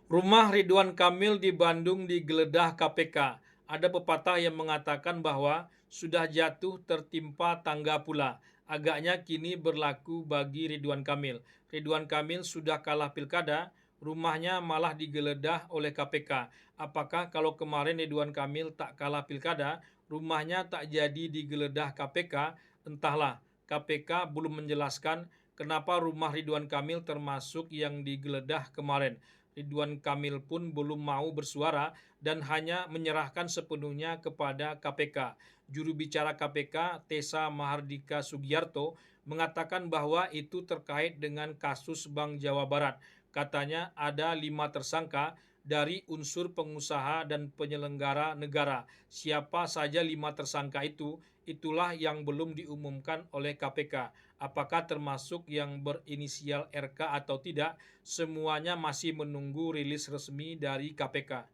Rumah Ridwan Kamil di Bandung digeledah KPK. Ada pepatah yang mengatakan bahwa sudah jatuh tertimpa tangga pula. Agaknya kini berlaku bagi Ridwan Kamil. Ridwan Kamil sudah kalah pilkada, rumahnya malah digeledah oleh KPK. Apakah kalau kemarin Ridwan Kamil tak kalah pilkada, rumahnya tak jadi digeledah KPK? Entahlah, KPK belum menjelaskan kenapa rumah Ridwan Kamil termasuk yang digeledah kemarin. Ridwan Kamil pun belum mau bersuara dan hanya menyerahkan sepenuhnya kepada KPK. Juru bicara KPK, Tessa Mahardika Sugiarto, mengatakan bahwa itu terkait dengan kasus Bank Jawa Barat. Katanya ada 5 tersangka dari unsur pengusaha dan penyelenggara negara. Siapa saja 5 tersangka itu, itulah yang belum diumumkan oleh KPK. Apakah termasuk yang berinisial RK atau tidak, semuanya masih menunggu rilis resmi dari KPK.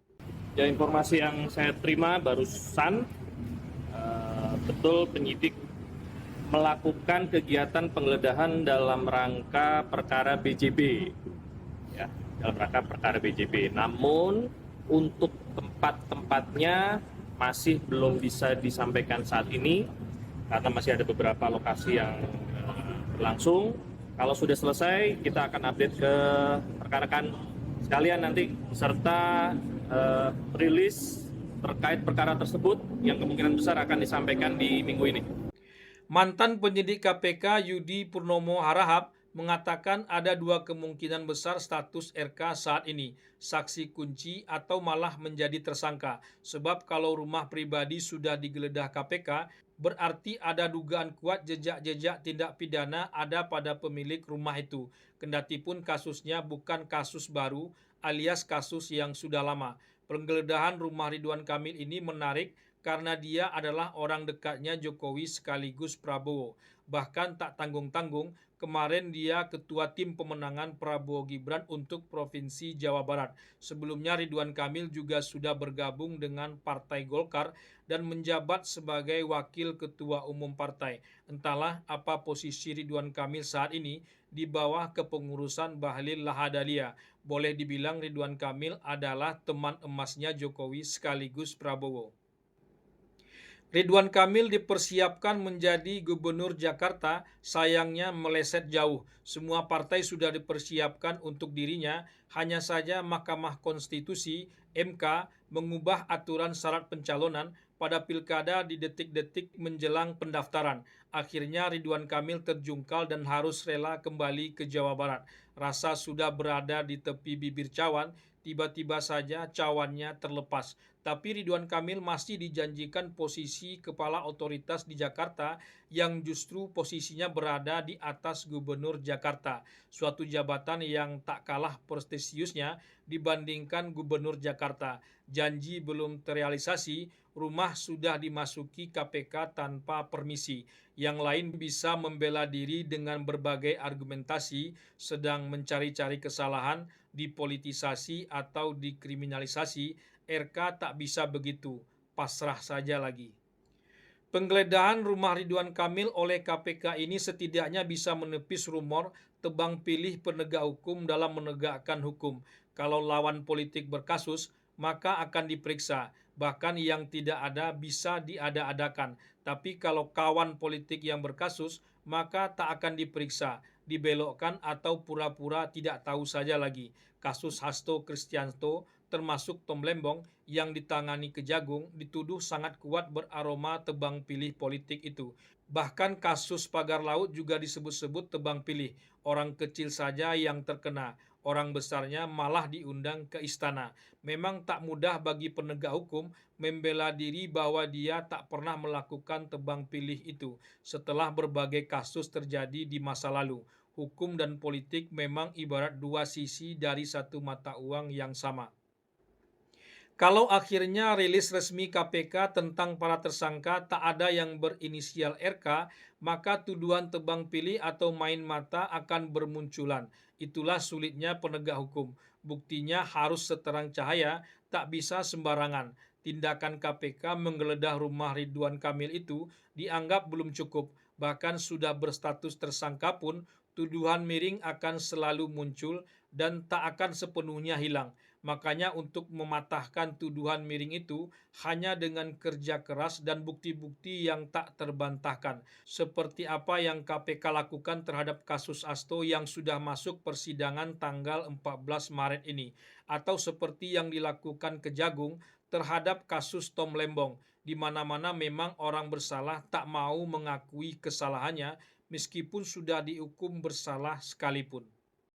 Ya, informasi yang saya terima barusan, betul penyidik melakukan kegiatan penggeledahan dalam rangka perkara BJB, ya, dalam rangka perkara BJB. Namun untuk tempat-tempatnya masih belum bisa disampaikan saat ini karena masih ada beberapa lokasi yang berlangsung. Kalau sudah selesai, kita akan update ke rekan-rekan sekalian nanti beserta rilis terkait perkara tersebut yang kemungkinan besar akan disampaikan di minggu ini. Mantan penyidik KPK Yudi Purnomo Harahap mengatakan ada 2 kemungkinan besar status RK saat ini, saksi kunci atau malah menjadi tersangka. Sebab kalau rumah pribadi sudah digeledah KPK, berarti ada dugaan kuat jejak-jejak tindak pidana ada pada pemilik rumah itu. Kendatipun kasusnya bukan kasus baru alias kasus yang sudah lama. Penggeledahan rumah Ridwan Kamil ini menarik karena dia adalah orang dekatnya Jokowi sekaligus Prabowo. Bahkan tak tanggung-tanggung, kemarin dia ketua tim pemenangan Prabowo Gibran untuk Provinsi Jawa Barat. Sebelumnya Ridwan Kamil juga sudah bergabung dengan Partai Golkar dan menjabat sebagai wakil ketua umum partai. Entahlah apa posisi Ridwan Kamil saat ini di bawah kepengurusan Bahlil Lahadalia. Boleh dibilang Ridwan Kamil adalah teman emasnya Jokowi sekaligus Prabowo. Ridwan Kamil dipersiapkan menjadi gubernur Jakarta, sayangnya meleset jauh. Semua partai sudah dipersiapkan untuk dirinya, hanya saja Mahkamah Konstitusi (MK) mengubah aturan syarat pencalonan pada pilkada di detik-detik menjelang pendaftaran. Akhirnya Ridwan Kamil terjungkal dan harus rela kembali ke Jawa Barat. Rasa sudah berada di tepi bibir cawan, tiba-tiba saja cawannya terlepas. Tapi Ridwan Kamil masih dijanjikan posisi kepala otoritas di Jakarta yang justru posisinya berada di atas gubernur Jakarta. Suatu jabatan yang tak kalah prestisiusnya dibandingkan gubernur Jakarta. Janji belum terrealisasi, rumah sudah dimasuki KPK tanpa permisi. Yang lain bisa membela diri dengan berbagai argumentasi, sedang mencari-cari kesalahan, dipolitisasi atau dikriminalisasi. RK tak bisa begitu, pasrah saja lagi. Penggeledahan rumah Ridwan Kamil oleh KPK ini setidaknya bisa menepis rumor tebang pilih penegak hukum dalam menegakkan hukum. Kalau lawan politik berkasus, maka akan diperiksa. Bahkan yang tidak ada bisa diada-adakan. Tapi kalau kawan politik yang berkasus, maka tak akan diperiksa, dibelokkan atau pura-pura tidak tahu saja lagi. Kasus Hasto Kristianto termasuk Tom Lembong yang ditangani Kejagung dituduh sangat kuat beraroma tebang pilih politik itu. Bahkan kasus Pagar Laut juga disebut-sebut tebang pilih. Orang kecil saja yang terkena, orang besarnya malah diundang ke istana. Memang tak mudah bagi penegak hukum membela diri bahwa dia tak pernah melakukan tebang pilih itu setelah berbagai kasus terjadi di masa lalu. Hukum dan politik memang ibarat dua sisi dari satu mata uang yang sama. Kalau akhirnya rilis resmi KPK tentang para tersangka tak ada yang berinisial RK, maka tuduhan tebang pilih atau main mata akan bermunculan. Itulah sulitnya penegak hukum. Buktinya harus seterang cahaya, tak bisa sembarangan. Tindakan KPK menggeledah rumah Ridwan Kamil itu dianggap belum cukup. Bahkan sudah berstatus tersangka pun, tuduhan miring akan selalu muncul dan tak akan sepenuhnya hilang. Makanya untuk mematahkan tuduhan miring itu hanya dengan kerja keras dan bukti-bukti yang tak terbantahkan. Seperti apa yang KPK lakukan terhadap kasus Asto yang sudah masuk persidangan tanggal 14 Maret ini. Atau seperti yang dilakukan Kejagung terhadap kasus Tom Lembong, di mana-mana memang orang bersalah tak mau mengakui kesalahannya meskipun sudah dihukum bersalah sekalipun.